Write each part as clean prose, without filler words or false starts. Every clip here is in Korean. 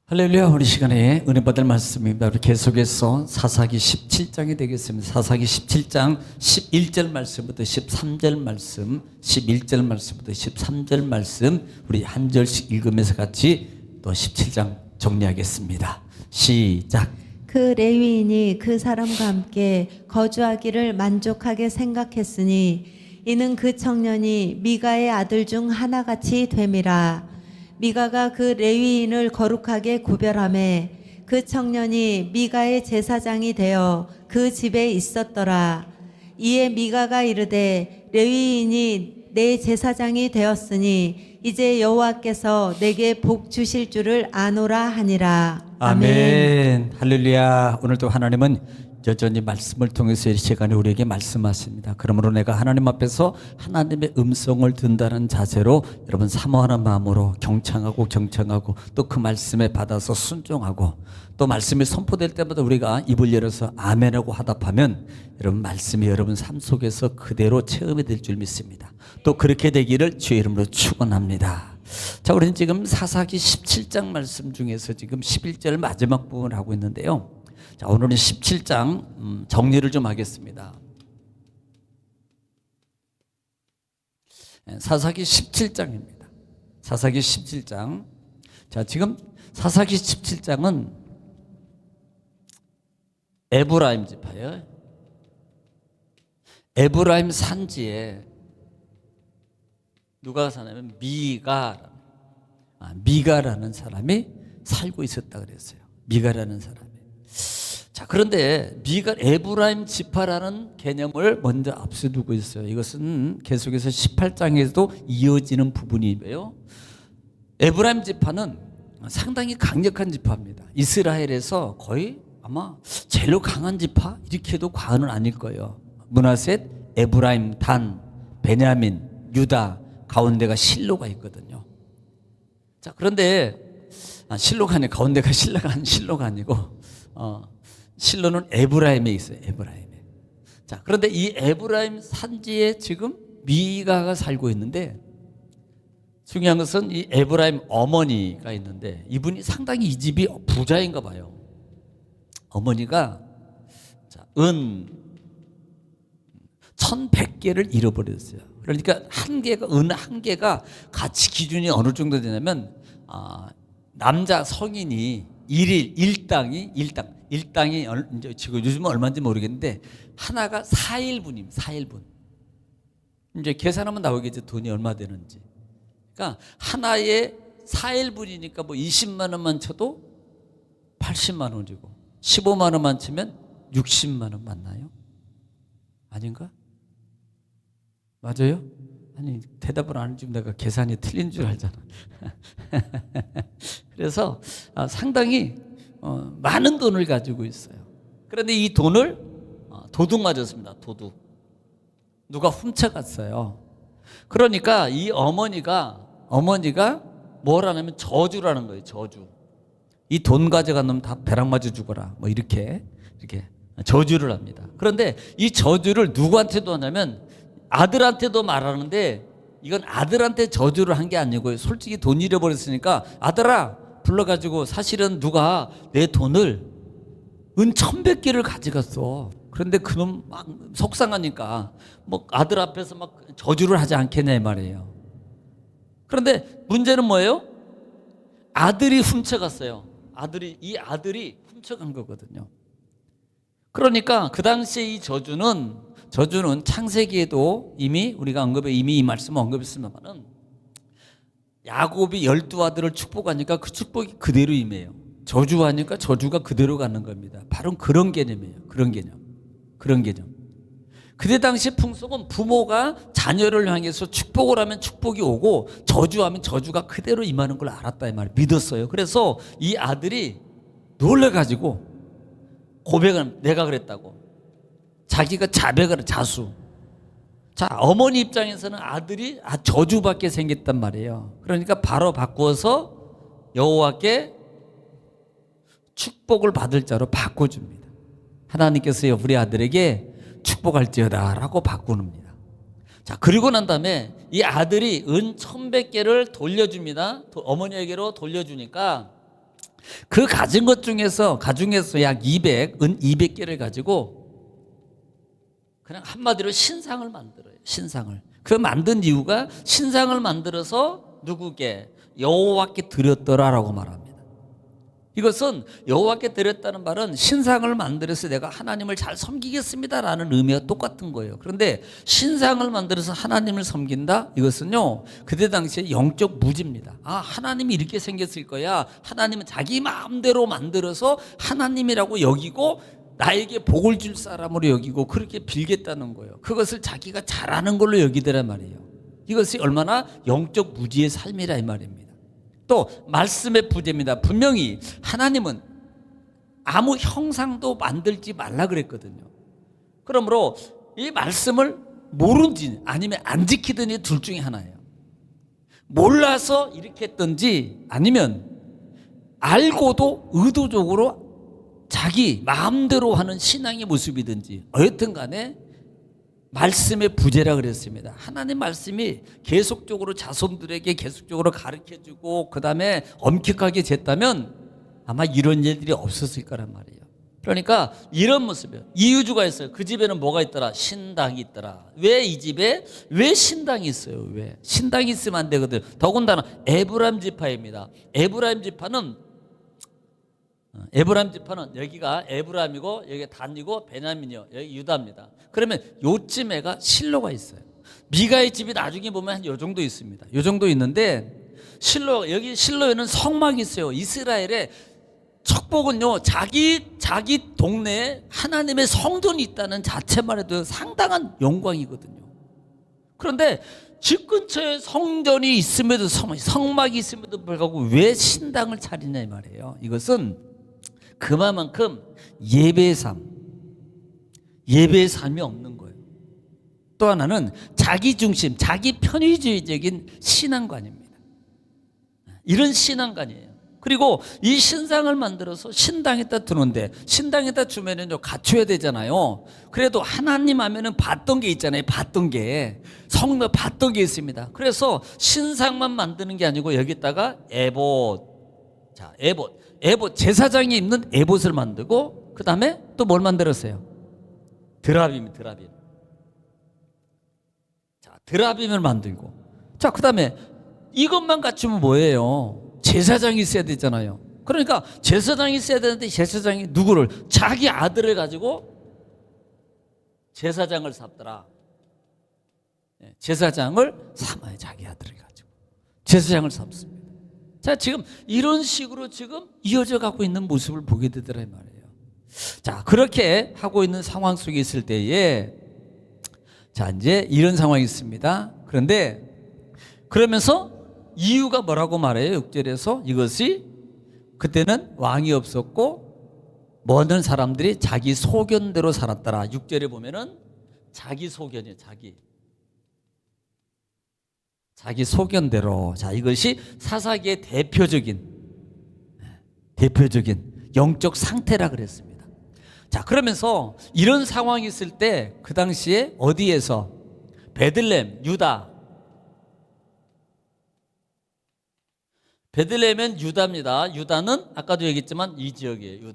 할렐루야. 우리 시간에 은혜 받을 말씀입니다. 우리 계속해서 사사기 17장이 되겠습니다. 사사기 17장 11절 말씀부터 13절 말씀, 11절 말씀부터 13절 말씀 우리 한 절씩 읽으면서 같이 또 17장 정리하겠습니다. 시작. 그 레위인이 그 사람과 함께 거주하기를 만족하게 생각했으니 이는 그 청년이 미가의 아들 중 하나같이 됨이라. 미가가 그 레위인을 거룩하게 구별하매 그 청년이 미가의 제사장이 되어 그 집에 있었더라. 이에 미가가 이르되 레위인이 내 제사장이 되었으니 이제 여호와께서 내게 복 주실 줄을 아노라 하니라. 아멘. 할렐루야. 오늘도 하나님은 여전히 말씀을 통해서 이 시간에 우리에게 말씀하십니다. 그러므로 내가 하나님 앞에서 하나님의 음성을 듣는다는 자세로 여러분 사모하는 마음으로 경청하고 또 그 말씀에 받아서 순종하고 또 말씀이 선포될 때마다 우리가 입을 열어서 아멘하고 하답하면 여러분 말씀이 여러분 삶 속에서 그대로 체험이 될 줄 믿습니다. 또 그렇게 되기를 주의 이름으로 축원합니다. 자, 우리는 지금 사사기 17장 말씀 중에서 지금 11절 마지막 부분을 하고 있는데요. 자, 오늘은 17장 정리를 좀 하겠습니다. 사사기 17장입니다. 사사기 17장. 자, 지금 사사기 17장은 에브라임 지파예요. 에브라임 산지에 누가 사냐면 미가라는 사람이 살고 있었다 그랬어요. 미가라는 사람이. 자, 그런데 에브라임 지파라는 개념을 먼저 앞서두고 있어요. 이것은 계속해서 18장에서도 이어지는 부분이에요. 에브라임 지파는 상당히 강력한 지파입니다. 이스라엘에서 거의 아마 제일 강한 지파 이렇게 해도 과언은 아닐 거예요. 므낫셋, 에브라임, 단, 베냐민, 유다 가운데가 실로가 있거든요. 자, 그런데 실로가 아니고 가운데가 실로가 아니고 실로는 에브라임에 있어요. 에브라임에. 자, 그런데 이 에브라임 산지에 지금 미가가 살고 있는데 중요한 것은 이 에브라임 어머니가 있는데 이분이 상당히 이 집이 부자인가 봐요. 어머니가 은 1100개를 잃어버렸어요. 그러니까 은 한 개가 가치 기준이 어느 정도 되냐면 남자 성인이 일당이 지금 요즘은 얼마인지 모르겠는데 하나가 4일분입니다. 4일분. 이제 계산하면 나오겠죠. 돈이 얼마 되는지. 그러니까 하나에 4일분이니까 뭐 20만 원만 쳐도 80만 원이고 15만 원만 치면 60만 원 맞나요? 아닌가? 맞아요? 아니 대답을 안 해주면 내가 계산이 틀린 줄 알잖아. 그래서 상당히 많은 돈을 가지고 있어요. 그런데 이 돈을 도둑 맞았습니다. 도둑. 누가 훔쳐갔어요. 그러니까 이 어머니가 뭐라냐면 저주라는 거예요. 저주. 이 돈 가져간 놈 다 벼락 맞아 죽어라. 뭐 이렇게 저주를 합니다. 그런데 이 저주를 누구한테도 하냐면 아들한테도 말하는데 이건 아들한테 저주를 한 게 아니고요. 솔직히 돈 잃어버렸으니까 아들아 불러가지고 사실은 누가 내 돈을 은 1100개를 가져갔어. 그런데 그놈 막 속상하니까 뭐 아들 앞에서 막 저주를 하지 않겠냐 이 말이에요. 그런데 문제는 뭐예요? 아들이 훔쳐갔어요. 이 아들이 훔쳐간 거거든요. 그러니까 그 당시에 이 저주는 창세기에도 이미 우리가 이미 이 말씀을 언급했습니다만은 야곱이 12아들을 축복하니까 그 축복이 그대로 임해요. 저주하니까 저주가 그대로 가는 겁니다. 바로 그런 개념이에요. 그런 개념. 그때 당시 풍속은 부모가 자녀를 향해서 축복을 하면 축복이 오고 저주하면 저주가 그대로 임하는 걸 알았다 이 말이에요. 믿었어요. 그래서 이 아들이 놀래가지고 고백은 내가 그랬다고. 자기가 자백을 자수. 자, 어머니 입장에서는 아들이 저주받게 생겼단 말이에요. 그러니까 바로 바꾸어서 여호와께 축복을 받을 자로 바꿔줍니다. 하나님께서 우리 아들에게 축복할지어다 라고 바꾸는니다. 자, 그리고 난 다음에 이 아들이 은 1100개를 돌려줍니다. 어머니에게로 돌려주니까 그 가진 것 중에서 가중에서 약 200, 은 200개를 가지고 그냥 한마디로 신상을 만들어요. 신상을. 그 만든 이유가 신상을 만들어서 누구게? 여호와께 드렸더라라고 말합니다. 이것은 여호와께 드렸다는 말은 신상을 만들어서 내가 하나님을 잘 섬기겠습니다라는 의미와 똑같은 거예요. 그런데 신상을 만들어서 하나님을 섬긴다? 이것은요, 그때 당시에 영적 무지입니다. 아, 하나님이 이렇게 생겼을 거야. 하나님은 자기 마음대로 만들어서 하나님이라고 여기고 나에게 복을 줄 사람으로 여기고 그렇게 빌겠다는 거예요. 그것을 자기가 잘하는 걸로 여기더란 말이에요. 이것이 얼마나 영적 무지의 삶이라 이 말입니다. 또 말씀의 부재입니다. 분명히 하나님은 아무 형상도 만들지 말라 그랬거든요. 그러므로 이 말씀을 모른지 아니면 안 지키든지 둘 중에 하나예요. 몰라서 이렇게 했든지 아니면 알고도 의도적으로 자기 마음대로 하는 신앙의 모습이든지 어쨌든 간에 말씀의 부재라 그랬습니다. 하나님 말씀이 계속적으로 자손들에게 계속적으로 가르쳐주고 그 다음에 엄격하게 쟀다면 아마 이런 일들이 없었을 거란 말이에요. 그러니까 이런 모습이에요. 이유주가 있어요. 그 집에는 뭐가 있더라? 신당이 있더라. 왜 이 집에 왜 신당이 있어요? 왜? 신당이 있으면 안 되거든. 더군다나 에브라임 지파입니다. 에브라임 지파는 여기가 에브라임이고 여기가 단이고 베냐민이요. 여기 유다입니다. 그러면 요쯤에가 실로가 있어요. 미가의 집이 나중에 보면 한 요 정도 있습니다. 요 정도 있는데 여기 실로에는 성막이 있어요. 이스라엘의 축복은요, 자기 동네에 하나님의 성전이 있다는 자체만 해도 상당한 영광이거든요. 그런데 집 근처에 성전이 있음에도 성막이 있음에도 불구하고 왜 신당을 차리냐 이 말이에요. 이것은 그만큼 예배의 삶이 없는 거예요. 또 하나는 자기 중심, 자기 편의주의적인 신앙관입니다. 이런 신앙관이에요. 그리고 이 신상을 만들어서 신당에다 두는데 신당에다 주면은요 갖춰야 되잖아요. 그래도 하나님 하면은 봤던 게 있잖아요. 봤던 게 성막 봤던 게 있습니다. 그래서 신상만 만드는 게 아니고 여기다가 에봇 제사장이 입는 에봇을 만들고 그 다음에 또 뭘 만들었어요? 드라빔. 자, 드라빔을 만들고 자, 그 다음에 이것만 갖추면 뭐예요? 제사장이 있어야 되잖아요. 그러니까 제사장이 있어야 되는데 제사장이 누구를? 자기 아들을 가지고 제사장을 삼더라. 제사장을 삼아요. 자기 아들을 가지고 제사장을 삼습니다. 자, 지금 이런 식으로 지금 이어져 가고 있는 모습을 보게 되더라 이 말이에요. 자, 그렇게 하고 있는 상황 속에 있을 때에 자, 이제 이런 상황이 있습니다. 그런데 그러면서 이유가 뭐라고 말해요? 6절에서 이것이 그때는 왕이 없었고 모든 사람들이 자기 소견대로 살았더라. 6절에 보면은 자기 소견이에요. 자기 소견대로. 자, 이것이 사사기의 대표적인 영적 상태라 그랬습니다. 자, 그러면서 이런 상황이 있을 때 그 당시에 어디에서? 베들레헴, 유다. 베들레헴은 유다입니다. 유다는 아까도 얘기했지만 이 지역이에요.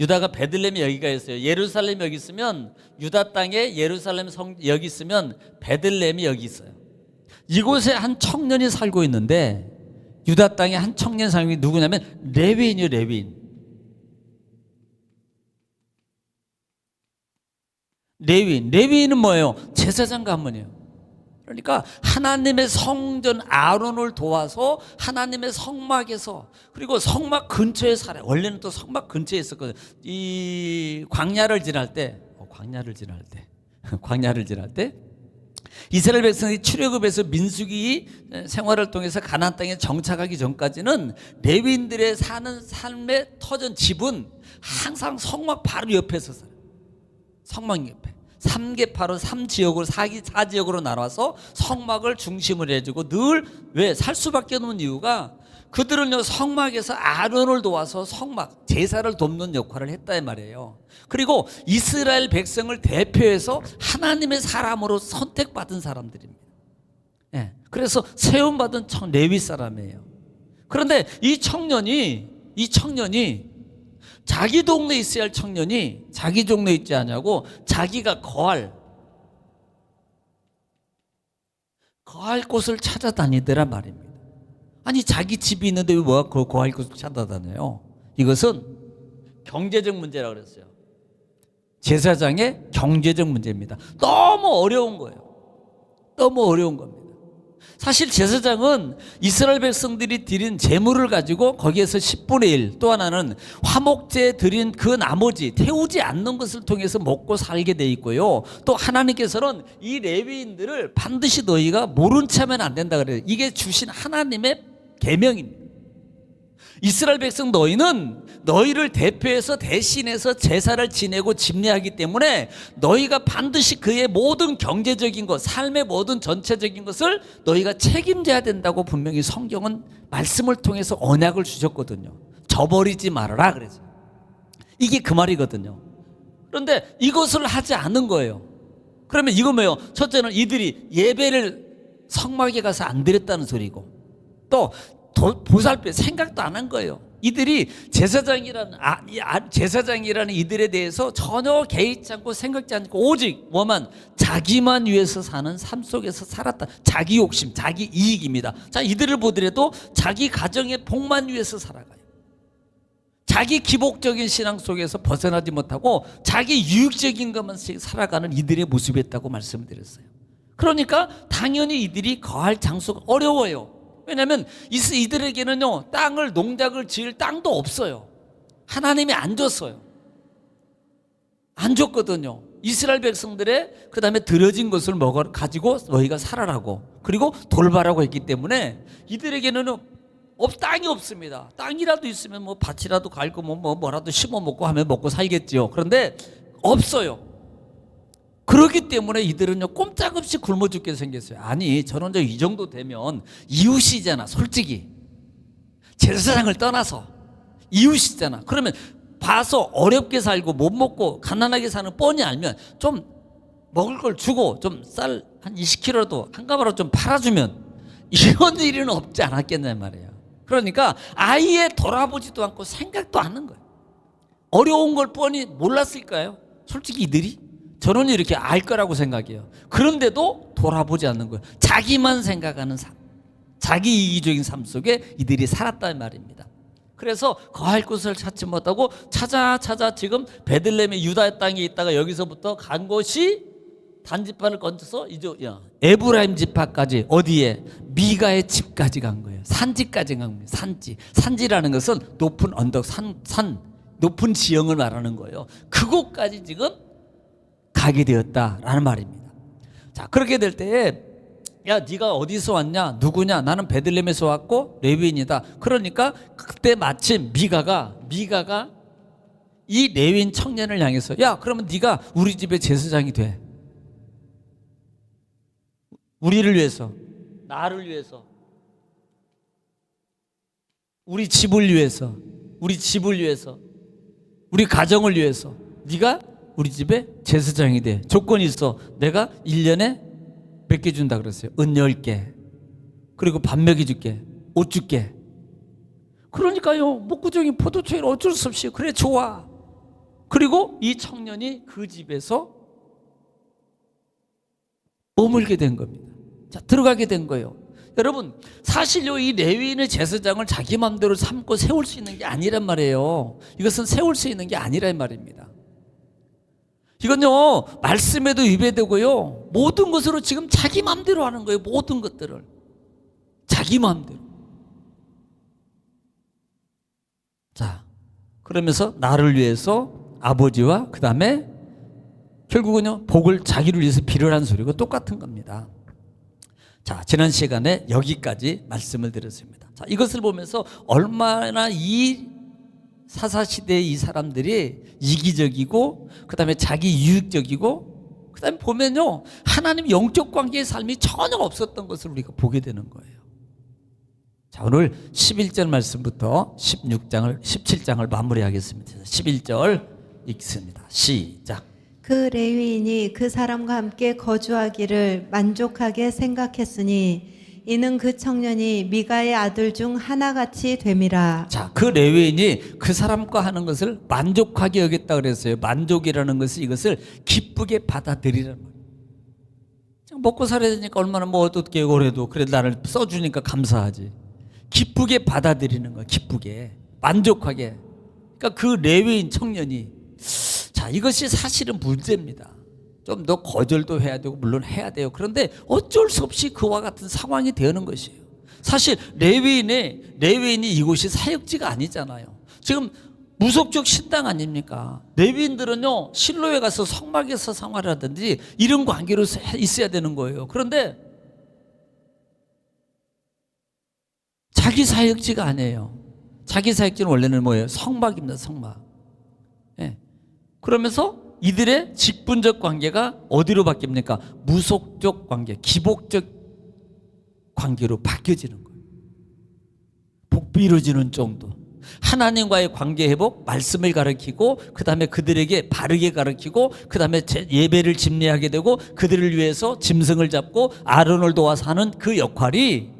유다가 베들레헴이 여기가 있어요. 예루살렘이 여기 있으면 유다 땅에 예루살렘 여기 있으면 베들레헴이 여기 있어요. 이곳에 한 청년이 살고 있는데 유다 땅에 한 청년 사람이 누구냐면 레위인이요. 레위인은 뭐예요? 제사장 가문이에요. 그러니까 하나님의 성전 아론을 도와서 하나님의 성막에서 그리고 성막 근처에 살아요. 원래는 또 성막 근처에 있었거든요. 이 광야를 지날 때 이스라엘 백성이 출애굽에서 민수기 생활을 통해서 가나안 땅에 정착하기 전까지는 레위인들의 사는 삶의 터전 집은 항상 성막 바로 옆에서 살아요. 성막 옆에 3계파로 3지역으로 4지역으로 나눠서 성막을 중심으로 해주고 늘 왜 살 수밖에 없는 이유가 그들은요 성막에서 아론을 도와서 성막 제사를 돕는 역할을 했다 이 말이에요. 그리고 이스라엘 백성을 대표해서 하나님의 사람으로 선택받은 사람들입니다. 그래서 세움받은 레위 사람이에요. 그런데 이 청년이 자기 동네에 있어야 할 청년이 자기 동네에 있지 않냐고 자기가 거할 곳을 찾아다니더란 말입니다. 아니 자기 집이 있는데 왜 뭐가 거할 곳을 찾아다녀요? 이것은 경제적 문제라고 그랬어요. 제사장의 경제적 문제입니다. 너무 어려운 거예요. 너무 어려운 겁니다. 사실 제사장은 이스라엘 백성들이 드린 제물을 가지고 거기에서 10분의 1, 또 하나는 화목제에 드린 그 나머지 태우지 않는 것을 통해서 먹고 살게 돼 있고요. 또 하나님께서는 이 레위인들을 반드시 너희가 모른 척하면 안 된다 그래요. 이게 주신 하나님의 계명입니다. 이스라엘 백성 너희는 너희를 대표해서 대신해서 제사를 지내고 집례하기 때문에 너희가 반드시 그의 모든 경제적인 것, 삶의 모든 전체적인 것을 너희가 책임져야 된다고 분명히 성경은 말씀을 통해서 언약을 주셨거든요. 저버리지 말아라 그래서. 이게 그 말이거든요. 그런데 이것을 하지 않은 거예요. 그러면 이거 뭐예요? 첫째는 이들이 예배를 성막에 가서 안 드렸다는 소리고, 또 보살펴 생각도 안 한 거예요. 이들이 제사장이라는 이들에 대해서 전혀 개의치 않고 생각지 않고 오직 뭐만 자기만 위해서 사는 삶 속에서 살았다. 자기 욕심, 자기 이익입니다. 자, 이들을 보더라도 자기 가정의 복만 위해서 살아가요. 자기 기복적인 신앙 속에서 벗어나지 못하고 자기 유익적인 것만 살아가는 이들의 모습이었다고 말씀드렸어요. 그러니까 당연히 이들이 거할 장소가 어려워요. 왜냐하면 이들에게는요 농작을 지을 땅도 없어요. 하나님이 안 줬어요. 안 줬거든요. 이스라엘 백성들의 그 다음에 들여진 것을 가지고 너희가 살아라고, 그리고 돌바라고 했기 때문에 이들에게는 땅이 없습니다. 땅이라도 있으면 뭐 밭이라도 갈고 뭐라도 심어 먹고 하면 먹고 살겠지요. 그런데 없어요. 그렇기 때문에 이들은요 꼼짝없이 굶어 죽게 생겼어요. 아니 저는 이 정도 되면 이웃이잖아. 솔직히 제사장을 떠나서 이웃이잖아. 그러면 봐서 어렵게 살고 못 먹고 가난하게 사는 뻔히 알면 좀 먹을 걸 주고 좀 쌀 한 20kg라도 한 가마로 좀 팔아주면 이런 일은 없지 않았겠냐 말이에요. 그러니까 아예 돌아보지도 않고 생각도 안 하는 거예요. 어려운 걸 뻔히 몰랐을까요? 솔직히 이들이 저는 이렇게 알 거라고 생각해요. 그런데도 돌아보지 않는 거예요. 자기만 생각하는 삶, 자기 이기적인 삶 속에 이들이 살았단 말입니다. 그래서 거할 곳을 찾지 못하고 찾아 지금 베들레헴의 유다 땅에 있다가 여기서부터 간 곳이 단지파를 건져서 이제 에브라임 지파까지 어디에 미가의 집까지 간 거예요. 산지까지 간 거예요. 산지라는 것은 높은 언덕, 높은 지형을 말하는 거예요. 그곳까지 지금 가게 되었다라는 말입니다. 자, 그렇게 될 때에 야 네가 어디서 왔냐, 누구냐, 나는 베들레헴에서 왔고 레위인이다. 그러니까 그때 마침 미가가 이 레위인 청년을 향해서 야 그러면 네가 우리 집의 제사장이 돼. 우리를 위해서, 나를 위해서, 우리 집을 위해서, 우리 가정을 위해서 네가 우리 집에 제사장이 돼. 조건이 있어. 내가 1년에 몇 개 준다 그랬어요. 은 10개. 그리고 밥 먹여줄게. 옷 줄게. 그러니까요 목구정이 포도초를 어쩔 수 없이 그래 좋아. 그리고 이 청년이 그 집에서 머물게 된 겁니다. 자, 들어가게 된 거예요. 여러분 사실요 이 레위인의 제사장을 자기 마음대로 삼고 세울 수 있는 게 아니란 말이에요. 이것은 세울 수 있는 게 아니란 말입니다. 이건요 말씀에도 위배되고요 모든 것으로 지금 자기 마음대로 하는 거예요. 모든 것들을 자기 마음대로. 자, 그러면서 나를 위해서 아버지와 그 다음에 결국은요 복을 자기를 위해서 빌으라는 소리가 똑같은 겁니다. 자, 지난 시간에 여기까지 말씀을 드렸습니다. 자, 이것을 보면서 얼마나 이 사사시대의 이 사람들이 이기적이고 그 다음에 자기 유익적이고 그 다음에 보면요 하나님 영적 관계의 삶이 전혀 없었던 것을 우리가 보게 되는 거예요. 자, 오늘 11절 말씀부터 17장을 마무리하겠습니다. 11절 읽습니다. 시작. 그 레위인이 그 사람과 함께 거주하기를 만족하게 생각했으니 이는 그 청년이 미가의 아들 중 하나같이 됨이라. 자, 그 레위인이 그 사람과 하는 것을 만족하게 여겼다 그랬어요. 만족이라는 것은 이것을 기쁘게 받아들이라는 거예요. 먹고 살아야 되니까 얼마나 뭐 어떻게 오래도 그래 나를 써주니까 감사하지. 기쁘게 받아들이는 거야. 기쁘게 만족하게. 그러니까 그 레위인 청년이, 자, 이것이 사실은 문제입니다. 좀 더 거절도 해야 되고 물론 해야 돼요. 그런데 어쩔 수 없이 그와 같은 상황이 되는 것이에요. 사실 레위인이 이곳이 사역지가 아니잖아요. 지금 무속적 신당 아닙니까? 레위인들은요 실로에 가서 성막에서 생활하든지 이런 관계로 있어야 되는 거예요. 그런데 자기 사역지가 아니에요. 자기 사역지는 원래는 뭐예요? 성막입니다. 성막. 예. 그러면서 이들의 직분적 관계가 어디로 바뀝니까? 무속적 관계, 기복적 관계로 바뀌어지는 거예요. 복비 이루어지는 정도. 하나님과의 관계 회복, 말씀을 가르치고 그 다음에 그들에게 바르게 가르치고 그 다음에 예배를 집례하게 되고 그들을 위해서 짐승을 잡고 아론을 도와서 하는 그 역할이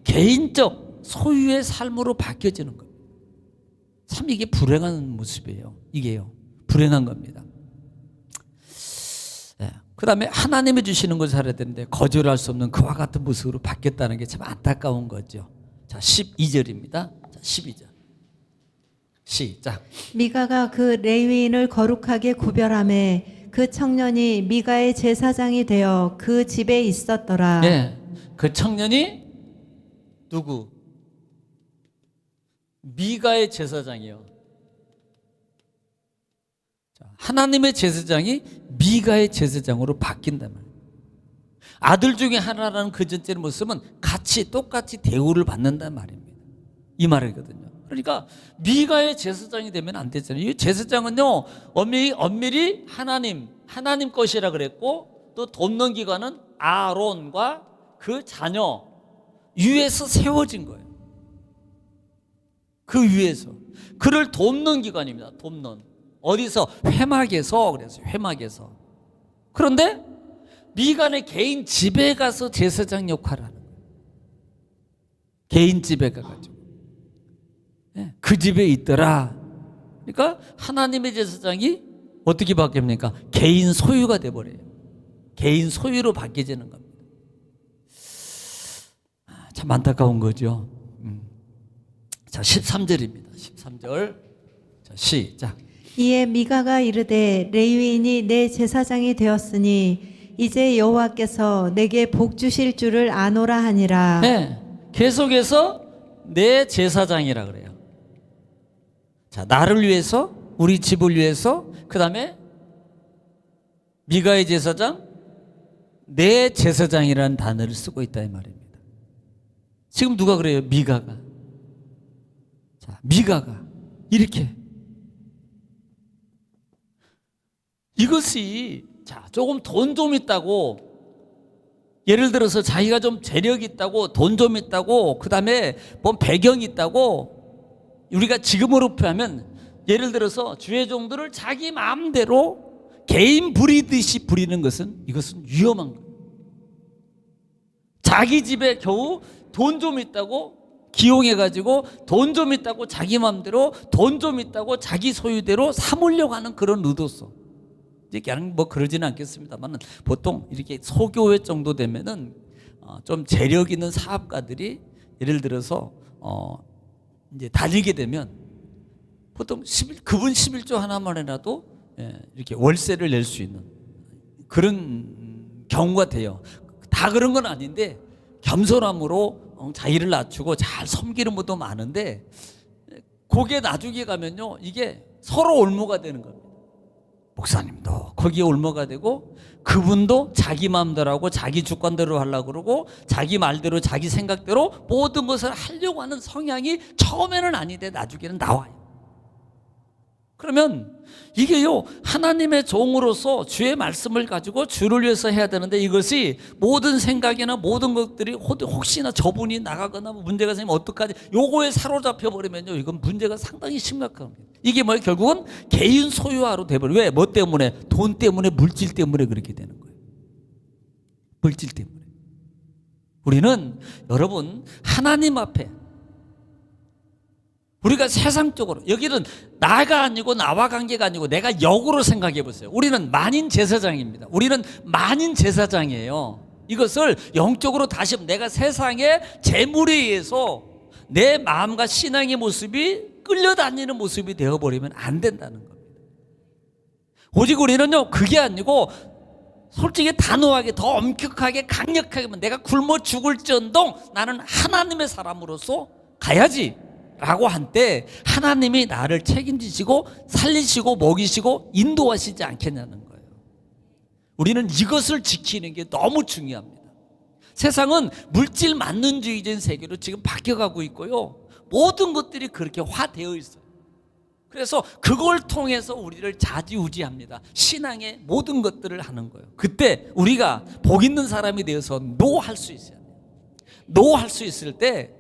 개인적 소유의 삶으로 바뀌어지는 거예요. 참 이게 불행한 모습이에요. 이게요. 불행한 겁니다. 그 다음에 하나님이 주시는 것을 살아야 되는데 거절할 수 없는 그와 같은 모습으로 바뀌었다는 게 참 안타까운 거죠. 자, 12절입니다. 자, 12절. 시작. 미가가 그 레위인을 거룩하게 구별하매 그 청년이 미가의 제사장이 되어 그 집에 있었더라. 네, 그 청년이 누구? 미가의 제사장이요. 하나님의 제사장이 미가의 제사장으로 바뀐단 말이에요. 아들 중에 하나라는 그 전제 모습은 같이 똑같이 대우를 받는단 말입니다. 이 말이거든요. 그러니까 미가의 제사장이 되면 안 되잖아요. 이 제사장은요 엄밀히 하나님 것이라 그랬고 또 돕는 기관은 아론과 그 자녀 위에서 세워진 거예요. 그 위에서 그를 돕는 기관입니다. 돕는 어디서? 회막에서. 그래서 회막에서. 그런데 미간의 개인 집에 가서 제사장 역할을 하는 거예요. 개인 집에 가가지고 그 집에 있더라. 그러니까 하나님의 제사장이 어떻게 바뀝니까? 개인 소유가 돼버려요. 개인 소유로 바뀌어지는 겁니다. 참 안타까운 거죠. 자, 13절입니다. 13절. 자, 시작. 이에 미가가 이르되 레위인이 내 제사장이 되었으니 이제 여호와께서 내게 복 주실 줄을 아노라 하니라. 네, 계속해서 내 제사장이라 그래요. 자, 나를 위해서, 우리 집을 위해서, 그 다음에 미가의 제사장, 내 제사장이라는 단어를 쓰고 있다 이 말입니다. 지금 누가 그래요? 미가가. 자, 미가가 이렇게. 이것이 자, 조금 돈 좀 있다고, 예를 들어서 자기가 좀 재력이 있다고, 돈 좀 있다고, 그 다음에 뭔 배경이 있다고, 우리가 지금으로 표하면 예를 들어서 주의 종들을 자기 마음대로 개인 부리듯이 부리는 것은 이것은 위험한 거예요. 자기 집에 겨우 돈 좀 있다고 기용해가지고 돈 좀 있다고 자기 마음대로 돈 좀 있다고 자기 소유대로 삼으려고 하는 그런 의도서. 이제 그냥 뭐 그러지는 않겠습니다만 보통 이렇게 소교회 정도 되면은 좀 재력 있는 사업가들이 예를 들어서 이제 달리게 되면 보통 그분 11조 하나만 해놔도 이렇게 월세를 낼 수 있는 그런 경우가 돼요. 다 그런 건 아닌데 겸손함으로 자기를 낮추고 잘 섬기는 분도 많은데 거기에 나중에 가면요 이게 서로 올무가 되는 겁니다. 목사님도 거기에 올무가 되고 그분도 자기 마음대로 하고 자기 주관대로 하려고 그러고 자기 말대로 자기 생각대로 모든 것을 하려고 하는 성향이 처음에는 아닌데 나중에는 나와요. 그러면 이게요 하나님의 종으로서 주의 말씀을 가지고 주를 위해서 해야 되는데 이것이 모든 생각이나 모든 것들이 혹시나 저분이 나가거나 문제가 생기면 어떡하지 요거에 사로잡혀 버리면요 이건 문제가 상당히 심각합니다. 이게 뭐예요? 결국은 개인 소유화로 돼버려요. 왜? 뭐 때문에? 돈 때문에, 물질 때문에 그렇게 되는 거예요. 물질 때문에. 우리는 여러분 하나님 앞에 우리가 세상적으로 여기는 나가 아니고 나와 관계가 아니고 내가 역으로 생각해 보세요. 우리는 만인 제사장입니다. 우리는 만인 제사장이에요. 이것을 영적으로 다시 내가 세상의 재물에 의해서 내 마음과 신앙의 모습이 끌려다니는 모습이 되어버리면 안 된다는 겁니다. 오직 우리는요 그게 아니고 솔직히 단호하게 더 엄격하게 강력하게 내가 굶어 죽을지언정 나는 하나님의 사람으로서 가야지 라고 한때 하나님이 나를 책임지시고 살리시고 먹이시고 인도하시지 않겠냐는 거예요. 우리는 이것을 지키는 게 너무 중요합니다. 세상은 물질 만능주의적인 세계로 지금 바뀌어가고 있고요. 모든 것들이 그렇게 화되어 있어요. 그래서 그걸 통해서 우리를 좌지우지합니다. 신앙의 모든 것들을 하는 거예요. 그때 우리가 복 있는 사람이 되어서 노할 수 있어야 돼요. 노할 수 있을 때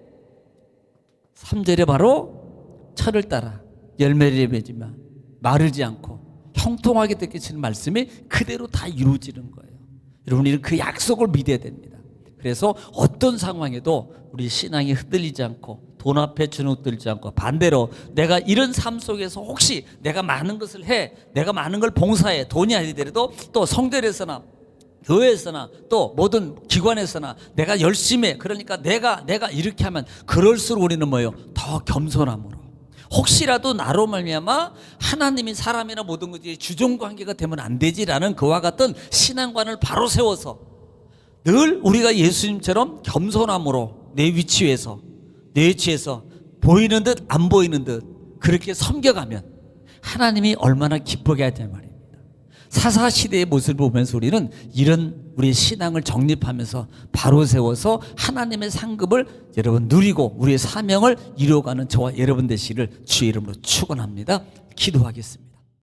3절에 바로 철을 따라 열매를 맺으며 마르지 않고 형통하게 뜯기시는 말씀이 그대로 다 이루어지는 거예요. 여러분 우리는 그 약속을 믿어야 됩니다. 그래서 어떤 상황에도 우리 신앙이 흔들리지 않고 돈 앞에 주눅들지 않고 반대로 내가 이런 삶 속에서 혹시 내가 많은 것을 해 내가 많은 걸 봉사해 돈이 아니더라도 또 성전에서나 교회에서나 또 모든 기관에서나 내가 열심히 해 그러니까 내가 이렇게 하면 그럴수록 우리는 뭐예요? 더 겸손함으로 혹시라도 나로 말미암아 하나님이 사람이나 모든 것이 주종관계가 되면 안 되지라는 그와 같은 신앙관을 바로 세워서 늘 우리가 예수님처럼 겸손함으로 내 위치에서 보이는 듯 안 보이는 듯 그렇게 섬겨가면 하나님이 얼마나 기쁘게 하냐 말입니다. 사사시대의 모습을 보면서 우리는 이런 우리의 신앙을 정립하면서 바로 세워서 하나님의 상급을 여러분 누리고 우리의 사명을 이루어가는 저와 여러분 되시기를 주의 이름으로 축원합니다. 기도하겠습니다.